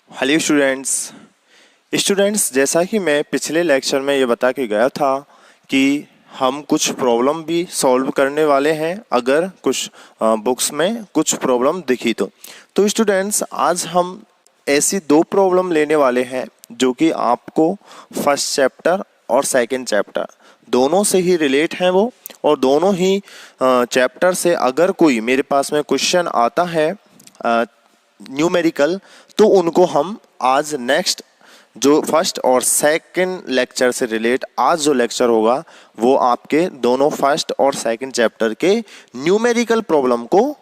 Hello students, जैसा कि मैं पिछले लेक्चर में ये बता के गया था कि हम कुछ प्रॉब्लम भी सॉल्व करने वाले हैं अगर कुछ बुक्स में कुछ प्रॉब्लम दिखी तो स्टूडेंट्स आज हम ऐसी दो प्रॉब्लम लेने वाले हैं जो कि आपको फर्स्ट चैप्टर और सेकंड चैप्टर दोनों से ही रिलेट हैं वो, और दोनों ही चैप्टर से अगर कोई मेरे पास में क्वेश्चन आता है न्यूमेरिकल तो उनको हम आज नेक्स्ट जो फर्स्ट और सेकंड लेक्चर से रिलेट आज जो लेक्चर होगा वो आपके दोनों फर्स्ट और सेकंड चैप्टर के न्यूमेरिकल प्रॉब्लम को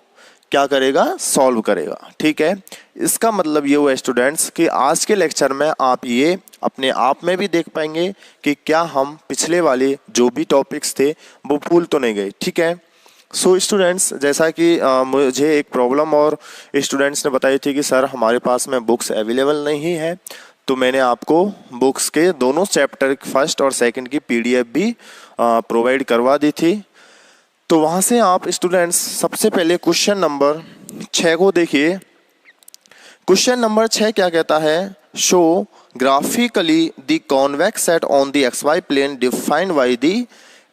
क्या करेगा, सॉल्व करेगा। ठीक है, इसका मतलब ये हुआ स्टूडेंट्स कि आज के लेक्चर में आप ये अपने आप में भी देख पाएंगे कि क्या हम पिछले वाले जो भी टॉपिक्स थे वो भूल तो नहीं गए। ठीक है, सो स्टूडेंट्स जैसा कि मुझे एक प्रॉब्लम और स्टूडेंट्स ने बताई थी कि सर हमारे पास में बुक्स अवेलेबल नहीं है, तो मैंने आपको बुक्स के दोनों चैप्टर फर्स्ट और सेकंड की पीडीएफ भी प्रोवाइड करवा दी थी। तो वहाँ से आप स्टूडेंट्स सबसे पहले क्वेश्चन नंबर 6 को देखिए। क्वेश्चन नंबर 6 क्या कहता है, show graphically the convex set on the x y plane defined by the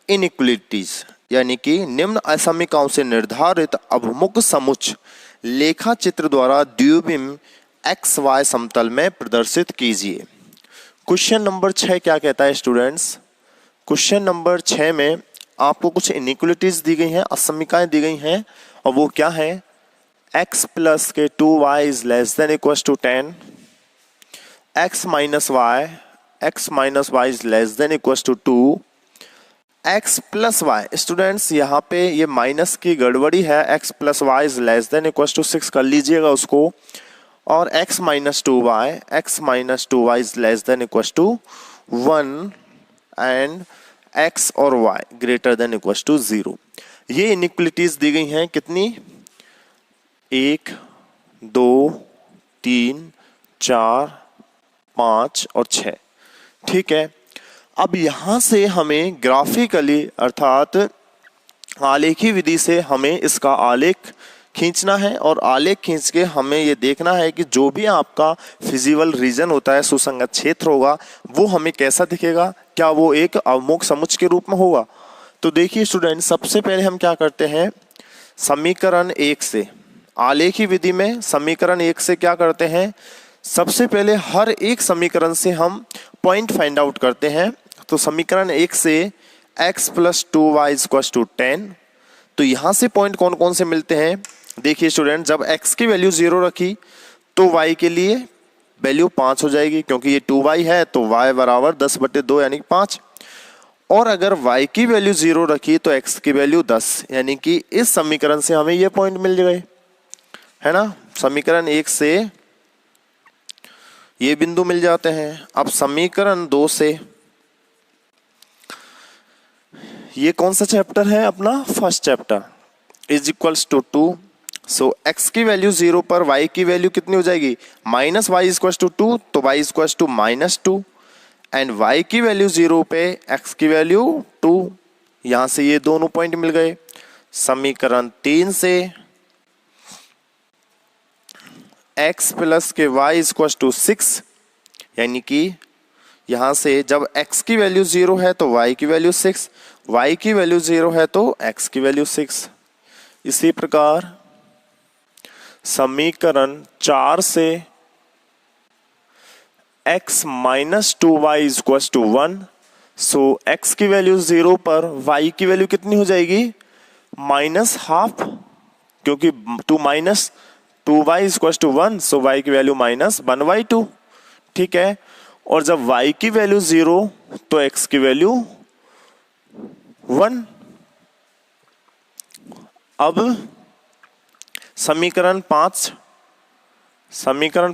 inequalities, यानी कि निम्न असमीकाओं से निर्धारित अवमुख समुच्च लेखा चित्र द्वारा द्विबिंब एक्स वाई समतल में प्रदर्शित कीजिए। क्वेश्चन नंबर 6 क्या कहता है स्टूडेंट्स, क्वेश्चन नंबर 6 में आपको कुछ इनइक्वालिटीज दी गई हैं, असमीकाएं दी गई हैं, और वो क्या है, x प्लस के 2y is less than equal to 10, x minus y is less than equal to 2, x plus y. Students यहाँ पे ये माइनस की गड़बड़ी है, x plus y is less than equal to 6 कर लीजिएगा उसको, और x minus two y is less than equal to 1 and x और y greater than equal to 0। ये इनइक्वालिटीज दी गई हैं कितनी, 1 2 3 4 5 और 6। ठीक है, अब यहां से हमें ग्राफिकली अर्थात आलेखी विधि से हमें इसका आलेख खींचना है, और आलेख खींच के हमें ये देखना है कि जो भी आपका फिजिबल रीजन होता है, सुसंगत क्षेत्र होगा, वो हमें कैसा दिखेगा, क्या वो एक अवमुख समुच्च के रूप में होगा। तो देखिए स्टूडेंट, सबसे पहले हम क्या करते हैं, समीकरण 1 से, आलेखी विधि में समीकरण 1 से क्या करते हैं, सबसे पहले हर एक समीकरण से हम पॉइंट फाइंड आउट करते हैं। तो समीकरण 1 से x plus 2y equal to 10, तो यहाँ से पॉइंट कौन कौन से मिलते हैं, देखिए स्टूडेंट, जब x की वैल्यू 0 रखी तो y के लिए वैल्यू 5 हो जाएगी, क्योंकि ये 2y है तो y बराबर 10/2 यानी 5, और अगर y की वैल्यू 0 रखी तो x की वैल्यू 10, यानी कि इस समीकरण से हमें ये पॉइंट मिल गए, है ना। समीकरण 1 से ये बिंदु मिल जाते हैं। अब समीकरण 2 से, ये कौन सा चैप्टर है अपना, first chapter, is equals to 2, so x की वैल्यू 0 पर y की वैल्यू कितनी हो जाएगी, माइनस वाई इक्वल टू 2, तो y equal to -2, and y की वैल्यू 0 पे x की वैल्यू 2, यहां से ये दोनों पॉइंट मिल गए। समीकरण 3 से x प्लस के y इक्वल टू 6, यानी कि यहां से जब x की वैल्यू 0 है तो y की वैल्यू 6, y की वैल्यू 0 है तो x की वैल्यू 6। इसी प्रकार समीकरण 4 से x minus 2y equal to 1, so x की वैल्यू 0 पर y की वैल्यू कितनी हो जाएगी, -12, क्योंकि 2 minus 2y equal to 1, so y की वैल्यू -1/2। ठीक है, और जब y की वैल्यू 0 तो x की वैल्यू 1। अब समीकरण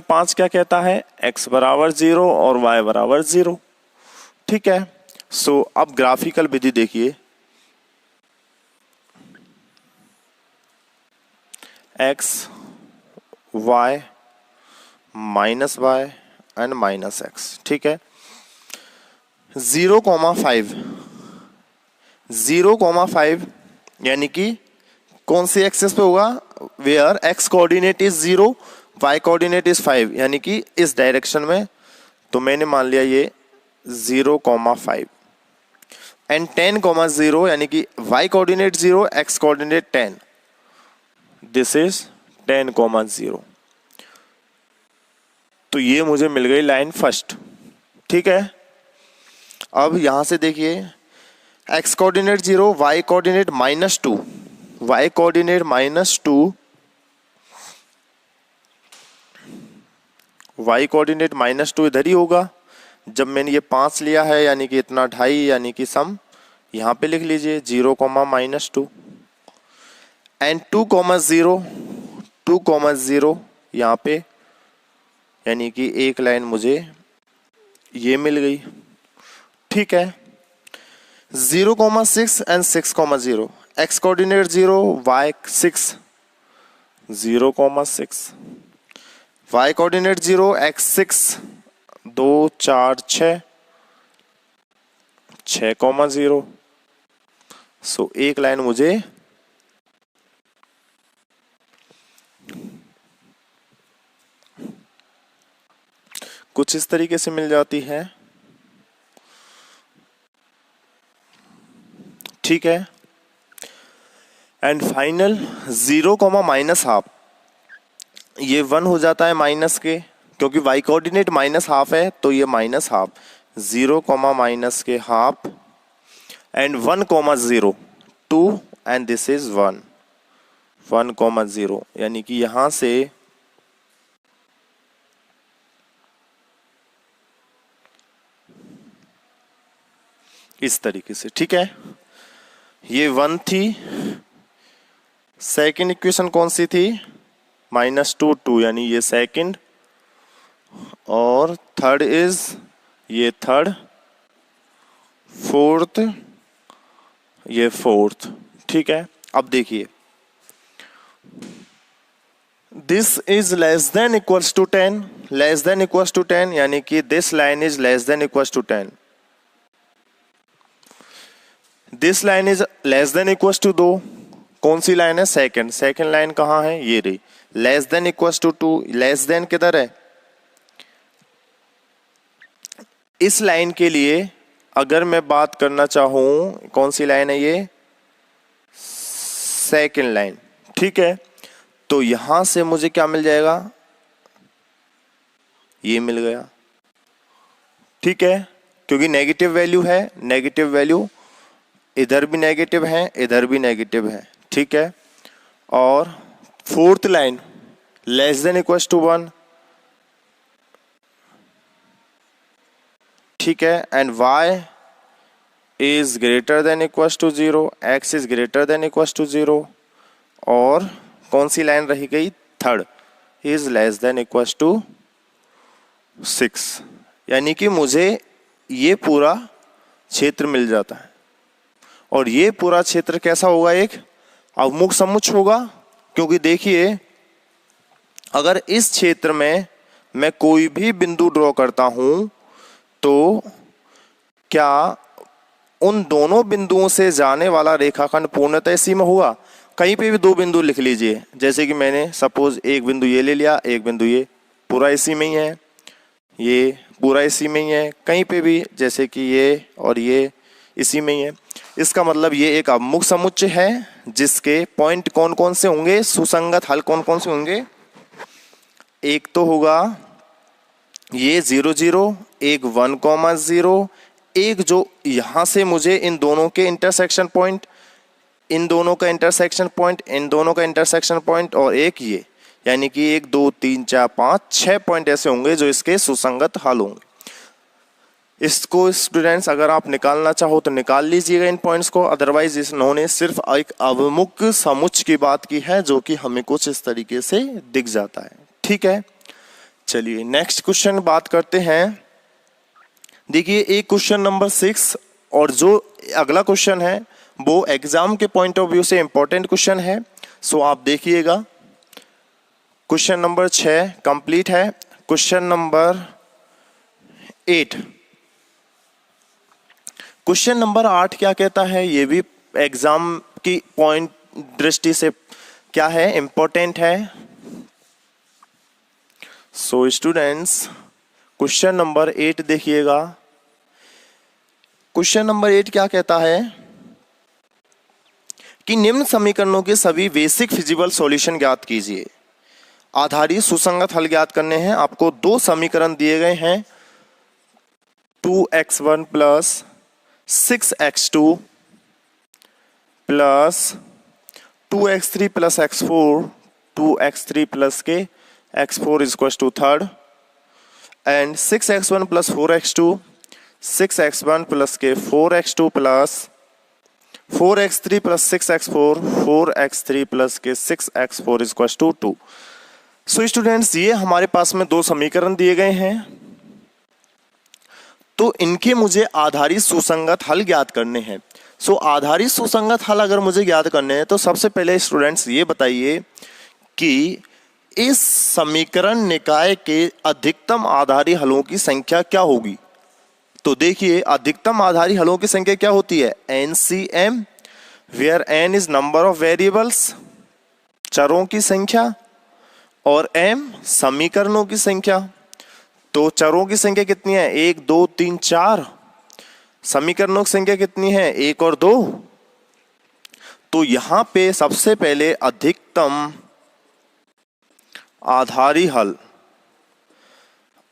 5 क्या कहता है, x बराबर 0 और y बराबर 0। ठीक है, सो अब ग्राफिकल विधि देखिए, x y minus y and minus x। ठीक है, 0,5 यानी कि कौन सी एक्सेस पे होगा, where x coordinate is 0, y coordinate is 5 यानी कि इस डायरेक्शन में, तो मैंने मान लिया ये 0,5 एंड 10,0 यानी कि y coordinate 0, x coordinate 10, this is 10,0। तो ये मुझे मिल गई लाइन फर्स्ट। ठीक है, अब यहां से देखिए x coordinate 0, y coordinate -2, y coordinate -2, y coordinate -2 इधर ही होगा। जब मैंने ये 5 लिया है यानी कि इतना 2.5 यानी कि सम यहाँ पे लिख लीजिए 0,-2 एंड 2,0 यहाँ पे, यानी कि एक लाइन मुझे ये मिल गई। ठीक है, 0,6 and 6,0, x coordinate 0, y 6, 0,6, y coordinate 0, x 6, 2, 4, 6, 6,0। सो एक लाइन मुझे कुछ इस तरीके से मिल जाती है। ठीक है, एंड फाइनल 0, -½ ये 1 हो जाता है माइनस के, क्योंकि y कोऑर्डिनेट -½ है तो ये -½ 0, -½ एंड 1,0, 2 एंड दिस इज 1, 1,0 यानी कि यहां से इस तरीके से। ठीक है, ये 1 थी। सेकंड इक्वेशन कौन सी थी? -2, 2 यानी ये सेकंड, और थर्ड इज ये थर्ड, फोर्थ ये फोर्थ। ठीक है, अब देखिए this is less than equals to 10, less than equals to 10 यानी कि this line is less than equals to 10, this line is less than equals to 2। कौन सी लाइन है? सेकंड। सेकंड लाइन कहां है? ये रही, less than equals to 2। Less than किधर है? इस लाइन के लिए अगर मैं बात करना चाहूं, कौन सी लाइन है ये? Second line. ठीक है, तो यहां से मुझे क्या मिल जाएगा? ये मिल गया। ठीक है, क्योंकि नेगेटिव वैल्यू है, नेगेटिव वैल्यू इधर भी नेगेटिव है, इधर भी नेगेटिव है। ठीक है, और fourth line less than equals to 1। ठीक है, and y is greater than equals to 0, x is greater than equals to 0, और कौन सी लाइन रही गई? Third is less than equals to 6, यानी कि मुझे ये पूरा क्षेत्र मिल जाता है। और ये पूरा क्षेत्र कैसा होगा? एक अवमुख समुच्च होगा, क्योंकि देखिए अगर इस क्षेत्र में मैं कोई भी बिंदु ड्रॉ करता हूं तो क्या उन दोनों बिंदुओं से जाने वाला रेखाखंड पूर्णतः इसी में होगा? कहीं पे भी दो बिंदु लिख लीजिए, जैसे कि मैंने सपोज एक बिंदु ये ले लिया, एक बिंदु ये, पूरा इसी में ही है, ये पूरा इसी में ही है। कहीं पे भी जैसे कि ये और ये इसी में ही है। इसका मतलब ये एक अवमुख समुच्चय है जिसके पॉइंट कौन कौन से होंगे? सुसंगत हल कौन कौन से होंगे? एक तो होगा ये 0, 0, एक 1,0, एक जो यहां से मुझे इन दोनों के इंटरसेक्शन पॉइंट, इन दोनों का इंटरसेक्शन पॉइंट, इन दोनों का इंटरसेक्शन पॉइंट, और एक ये, यानी कि 1, 2, 3, 4, 5, 6 पॉइंट ऐसे होंगे जो इसके सुसंगत हल होंगे। इसको स्टूडेंट्स अगर आप निकालना चाहो तो निकाल लीजिएगा इन पॉइंट्स को, अदरवाइज इन्होंने सिर्फ एक अवमुख समुच्चय की बात की है जो कि हमें कुछ इस तरीके से दिख जाता है। ठीक है, चलिए नेक्स्ट क्वेश्चन बात करते हैं। देखिए एक क्वेश्चन नंबर 6 और जो अगला क्वेश्चन है वो एग्जाम के पॉइंट ऑफ व्यू से इंपॉर्टेंट क्वेश्चन है, सो आप देखिएगा। क्वेश्चन नंबर 6 कंप्लीट है। क्वेश्चन नंबर 8, क्वेश्चन नंबर 8 क्या कहता है? ये भी एग्जाम की पॉइंट दृष्टि से क्या है? इंपॉर्टेंट है। सो स्टूडेंट्स क्वेश्चन नंबर 8 देखिएगा। क्वेश्चन नंबर 8 क्या कहता है कि निम्न समीकरणों के सभी बेसिक फिजिबल सॉल्यूशन ज्ञात कीजिए। आधारित सुसंगत हल ज्ञात करने हैं। आपको दो समीकरण दिए गए हैं 2x1 plus 6x2 plus 2x3 plus x4 2x3 plus k x4 is equal to third and 6x1 plus 4x2 6x1 plus k 4x2 plus 4x3 plus 6x4 4x3 plus k 6x4 is equal to 2। So students ये हमारे पास में दो समीकरण दिए गए हैं, तो इनके मुझे आधारित सुसंगत हल ज्ञात करने हैं। सो आधारित सुसंगत हल अगर मुझे ज्ञात करने हैं तो सबसे पहले स्टूडेंट्स ये बताइए कि इस समीकरण निकाय के अधिकतम आधारी हलों की संख्या क्या होगी। तो देखिए अधिकतम आधारी हलों की संख्या क्या होती है NCM, where N is number of variables चरों की संख्या और M समीकरणों की संख्या। तो चरों की संख्या कितनी है 1 2 3 4, समीकरणों की संख्या कितनी है 1 और 2। तो यहां पे सबसे पहले अधिकतम आधारी हल,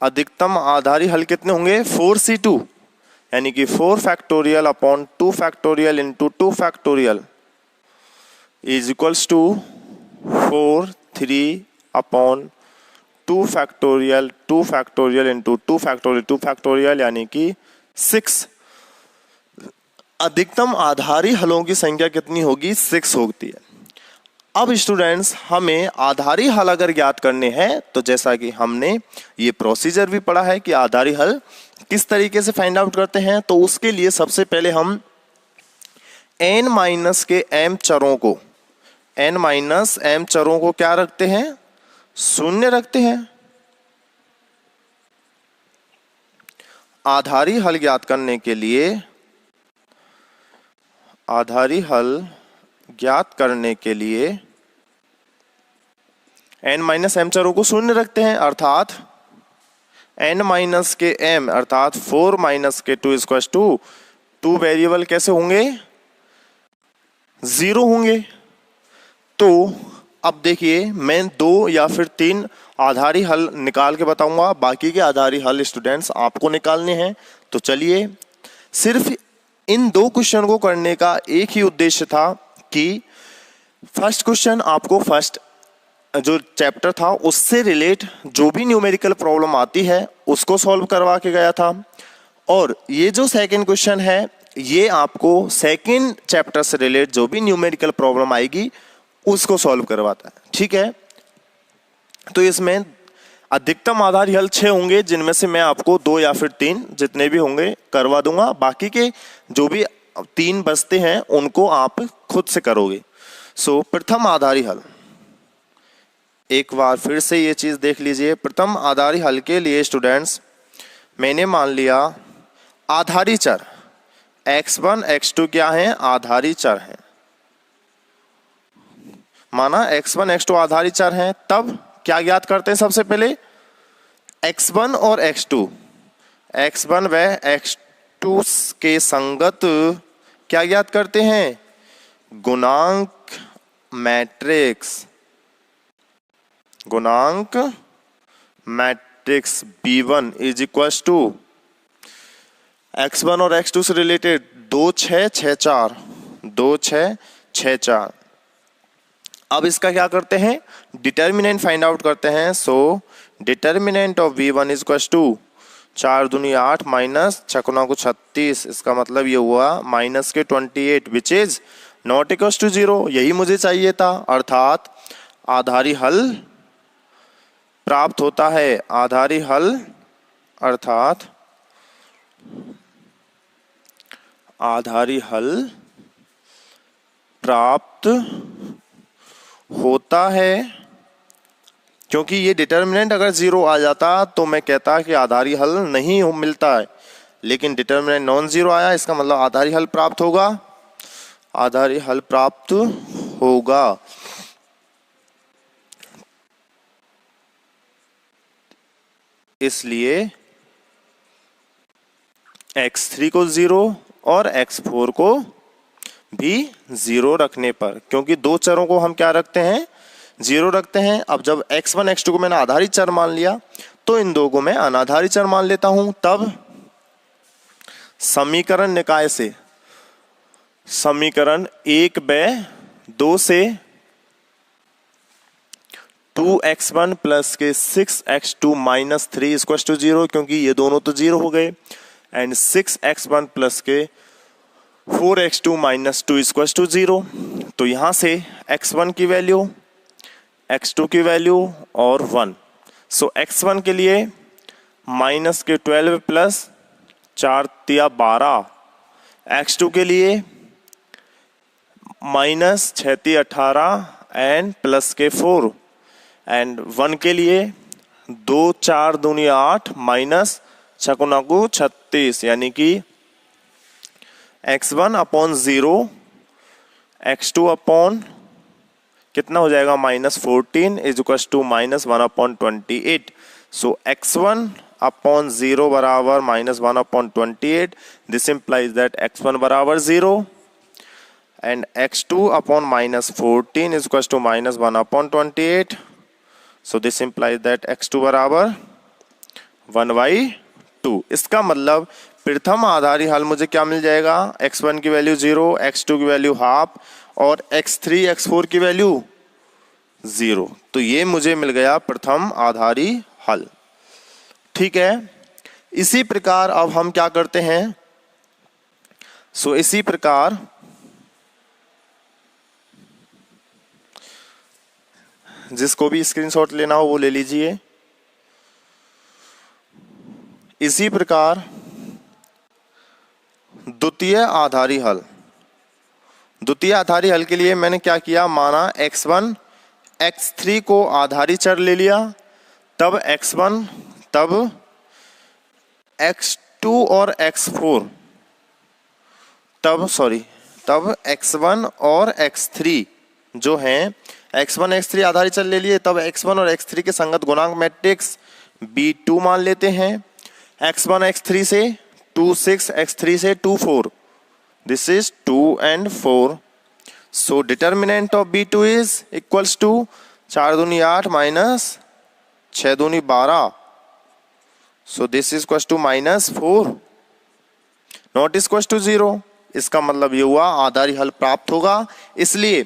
अधिकतम आधारी हल कितने होंगे 4C2 यानी कि 4 factorial upon 2 factorial into 2 factorial is equals to 4 3 upon 2 factorial into 2 factorial यानी कि 6। अधिकतम आधारी हलों की संख्या कितनी होगी 6 होती है। अब स्टूडेंट्स हमें आधारी हल अगर ज्ञात करने हैं तो जैसा कि हमने ये प्रोसीजर भी पढ़ा है कि आधारी हल किस तरीके से फाइंड आउट करते हैं, तो उसके लिए सबसे पहले हम n माइनस के m चरों को क्या रखते हैं शून्य रखते हैं। आधारी हल ज्ञात करने के लिए n माइनस m चरों को शून्य रखते हैं, अर्थात n माइनस के m अर्थात 4 माइनस के 2 इक्वल टू 2 वेरिएबल कैसे होंगे 0 होंगे। तो अब देखिए मैं 2 या फिर 3 आधारी हल निकाल के बताऊंगा, बाकी के आधारी हल स्टूडेंट्स आपको निकालने हैं। तो चलिए सिर्फ इन दो क्वेश्चन को करने का एक ही उद्देश्य था कि फर्स्ट क्वेश्चन आपको फर्स्ट जो चैप्टर था उससे रिलेट जो भी न्यूमेरिकल प्रॉब्लम आती है उसको सॉल्व करवा के गया था, और ये जो सेकंड क्वेश्चन है ये आपको सेकंड चैप्टर से रिलेट जो भी न्यूमेरिकल प्रॉब्लम आएगी उसको सॉल्व करवाता है। ठीक है, तो इसमें अधिकतम आधारी हल 6 होंगे, जिनमें से मैं आपको 2 या फिर 3 जितने भी होंगे करवा दूंगा, बाकी के जो भी 3 बचते हैं उनको आप खुद से करोगे। सो प्रथम आधारी हल, एक बार फिर से ये चीज देख लीजिए। प्रथम आधारी हल के लिए स्टूडेंट्स मैंने मान लिया आधारी चर x1 x2 क्या है आधारी चर हैं, माना x1 x2 आधारी चर हैं। तब क्या ज्ञात करते हैं सबसे पहले x1 और x1 व x2 के संगत क्या ज्ञात करते हैं गुणांक matrix B1 is equal to x1 और x2 से रिलेटेड 2 6 6 4 2 6 6 4। अब इसका क्या करते हैं डिटर्मिनेंट फाइंड आउट करते हैं। So determinant of V1 is equal to 4 दूनी 8 माइनस 6 को 36, इसका मतलब ये हुआ minus k 28 which is not equal to 0। यही मुझे चाहिए था, अर्थात आधारी हल प्राप्त होता है। आधारी हल अर्थात आधारी हल प्राप्त होता है, क्योंकि ये डिटर्मिनेंट अगर 0 आ जाता तो मैं कहता कि आधारी हल नहीं मिलता है, लेकिन डिटर्मिनेंट नॉन 0 आया, इसका मतलब आधारी हल प्राप्त होगा। आधारी हल प्राप्त होगा। इसलिए x3 को 0 और x4 को भी 0 रखने पर, क्योंकि दो चरों को हम क्या रखते हैं, 0 रखते हैं। अब जब x1 x2 को मैंने आधारित चर मान लिया तो इन दो को मैं अनाधारित चर मान लेता हूं। तब समीकरण निकाय से समीकरण 1/2 से 2x1 प्लस के 6x2 माइनस 3 इक्वल टू 0, क्योंकि ये दोनों तो 0 हो गए, and 6x1 plus k 4x2 minus 2 equal to 0। तो यहां से x1 की वैल्यू, x2 की वैल्यू और 1। सो x1 के लिए माइनस के 12 प्लस 4 तिया 12, x2 के लिए माइनस 6 तिया 18 एंड प्लस के 4, एंड 1 के लिए 2 4 दूनी 8 माइनस 6 36, यानी कि x1 अपॉन 0, x2 अपॉन कितना हो जाएगा -14 is equal to -1/28। So x1 upon 0 बराबर -1/28। दिस इंप्लाइज दैट x1 बराबर 0 and x2 upon -14 is equal to -1/28। So this implies that x2 बराबर 1/2। इसका मतलब प्रथम आधारी हल मुझे क्या मिल जाएगा, x1 की वैल्यू 0, x2 की वैल्यू हाफ और x3 x4 की वैल्यू 0। तो ये मुझे मिल गया प्रथम आधारी हल। ठीक है, इसी प्रकार अब हम क्या करते हैं, सो इसी प्रकार जिसको भी स्क्रीनशॉट लेना हो वो ले लीजिए। इसी प्रकार द्वितीय आधारी हल, द्वितीय आधारी हल के लिए मैंने क्या किया, माना x1 x3 को आधारी चर ले लिया, तब x1 तब x2 और x4 तब x1 और x3 जो हैं, x1 x3 आधारित चर ले लिए, तब x1 और x3 के संगत गुणांक मैट्रिक्स B2 मान लेते हैं। x1 x3 से 2 6, x3 से 2 4, this is 2 and 4। So determinant of B2 is equals to 4 दूनी 8 माइनस 6 दूनी 12। So this is equals to -4, not equals to 0। इसका मतलब ये हुआ आधारी हल प्राप्त होगा। इसलिए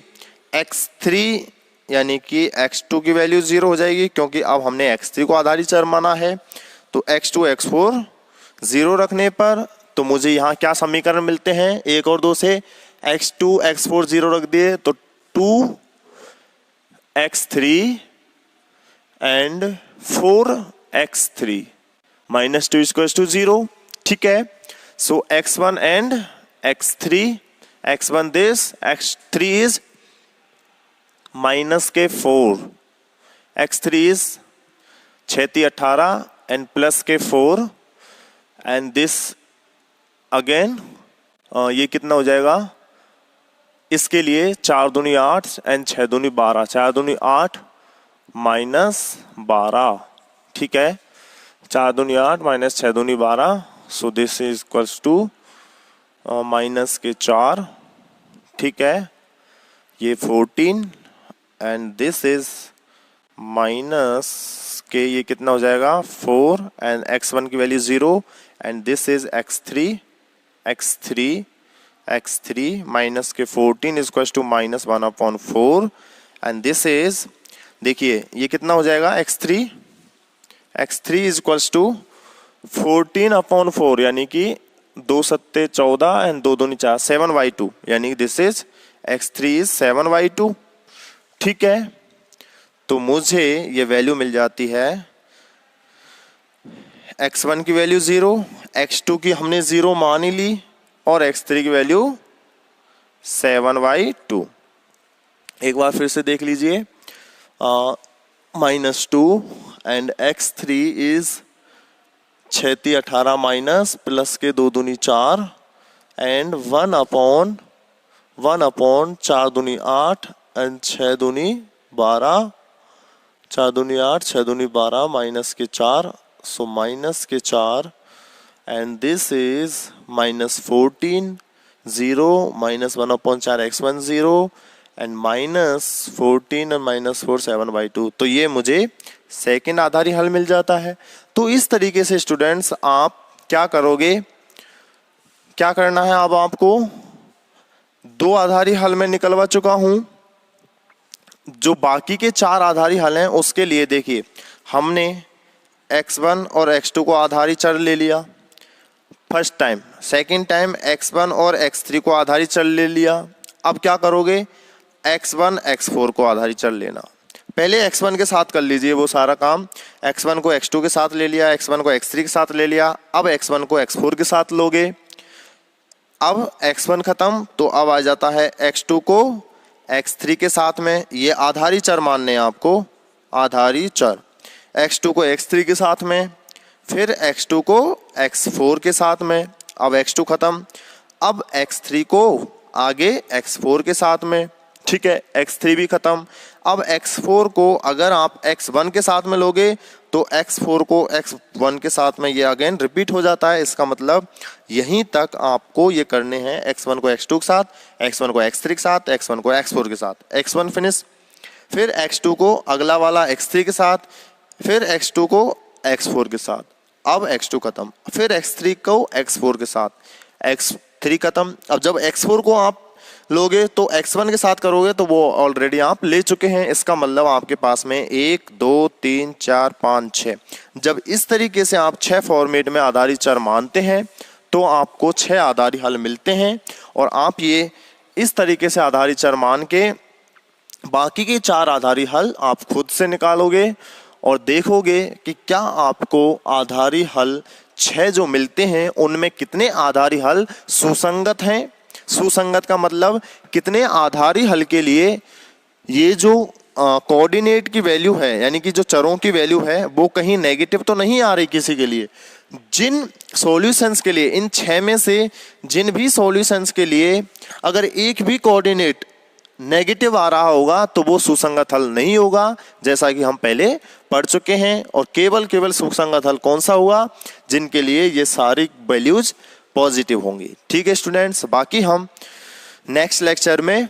x3 यानी कि x2 की वैल्यू 0 हो जाएगी, क्योंकि अब हमने x3 को आधारी चर माना है। तो x2 x4 0 रखने पर तो मुझे यहाँ क्या समीकरण मिलते हैं, 1 और 2 से x2 x4 0 रख दिए तो 2x3 and 4x3 -2 equals to 0। ठीक है, सो x1 and x3, x1 this, x3 is minus k 4, x3 is 6 18 and plus के 4, एंड दिस अगेन ये कितना हो जाएगा, इसके लिए 4 दूनी 8 एंड 6 दूनी 12, 4 दूनी 8 माइनस 12। ठीक है, 4 दूनी 8 माइनस 6 दूनी 12। So this is equals to minus k 4। ठीक है, ये 14 एंड दिस इज माइनस के ये कितना हो जाएगा 4 एंड x1 की value 0 and this is x3 minus k 14 is equal to -1/4 and this is, देखिए ये कितना हो जाएगा x3 इज इक्वल टू 14/4, यानी कि 2 7 14 एंड 2 दूनी 4, 7/2, यानी दिस इज x3 इज 7/2। ठीक है, तो मुझे ये वैल्यू मिल जाती है, x1 की वैल्यू 0, x2 की हमने 0 मान ही ली और x3 की वैल्यू 7/2। एक बार फिर से देख लीजिए, -2 and x3 is 6 18 minus plus के 2 दूनी 4 एंड 1/4 दूनी 8 एंड 6 दूनी 12, 4 दूनी 8 6 दूनी 12 minus k 4। So minus k 4 and this is -14, 0 -1/4 x1 0 and -14 और -4 7/2। तो ये मुझे सेकंड आधारी हल मिल जाता है। तो इस तरीके से स्टूडेंट्स आप क्या करोगे, क्या करना है अब आपको, 2 आधारी हल में निकलवा चुका हूं। जो बाकी के 4 आधारी हल हैं उसके लिए देखिए हमने x1 और x2 को आधारी चर ले लिया first time, second time x1 और x3 को आधारी चर ले लिया। अब क्या करोगे, x1 x4 को आधारी चर लेना। पहले x1 के साथ कर लीजिए वो सारा काम, x1 को x2 के साथ ले लिया, x1 को x3 के साथ ले लिया, अब x1 को x4 के साथ लोगे। अब x1 खत्म तो अब आ जाता है x2 को x3 के साथ में, ये आधारी चर मानने हैं आपको, आधारी चर। x2 को x3 के साथ में, फिर x2 को x4 के साथ में, अब x2 खत्म। अब x3 को आगे x4 के साथ में, ठीक है, x3 भी खत्म। अब x4 को अगर आप x1 के साथ में लोगे तो x4 को x1 के साथ में ये अगेन रिपीट हो जाता है। इसका मतलब यहीं तक आपको ये करने हैं, x1 को x2 के साथ, x1 को x3 के साथ, x1 को x4 के साथ, x1 फिनिश। फिर x2 को अगला वाला x3 के साथ, फिर x2 को x4 के साथ, अब x2 खत्म। फिर x3 को x4 के साथ, x3 खत्म। अब जब x4 को आप लोगे तो x1 के साथ करोगे तो वो ऑलरेडी आप ले चुके हैं। इसका मतलब आपके पास में 1 2 3 4 5 6, जब इस तरीके से आप 6 फॉर्मेट में आधारी चर मानते हैं तो आपको 6 आधारी हल मिलते हैं। और आप ये इस तरीके से आधारी चर मान के बाकी के 4 आधारी हल आप खुद से निकालोगे और देखोगे कि क्या आपको आधारी हल 6 जो मिलते हैं उनमें कितने आधारी हल सुसंगत हैं। सुसंगत का मतलब कितने आधारी हल के लिए ये जो कोऑर्डिनेट की वैल्यू है, यानी कि जो चरों की वैल्यू है वो कहीं नेगेटिव तो नहीं आ रही किसी के लिए। जिन सॉल्यूशंस के लिए, इन 6 में से जिन भी सॉल्यूशंस के लिए अगर एक भी कोऑर्डिनेट नेगेटिव आ रहा होगा तो वो सुसंगत हल नहीं होगा, जैसा कि हम पहले पढ़ चुके हैं। और केवल सुसंगत हल कौन सा हुआ, जिनके लिए ये सारी वैल्यूज पॉजिटिव होंगी। ठीक है स्टूडेंट्स, बाकी हम नेक्स्ट लेक्चर में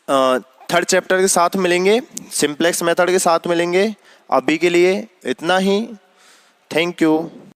3rd चैप्टर के साथ मिलेंगे, सिंप्लेक्स मेथड के साथ मिलेंगे। अभी के लिए इतना ही, थैंक यू।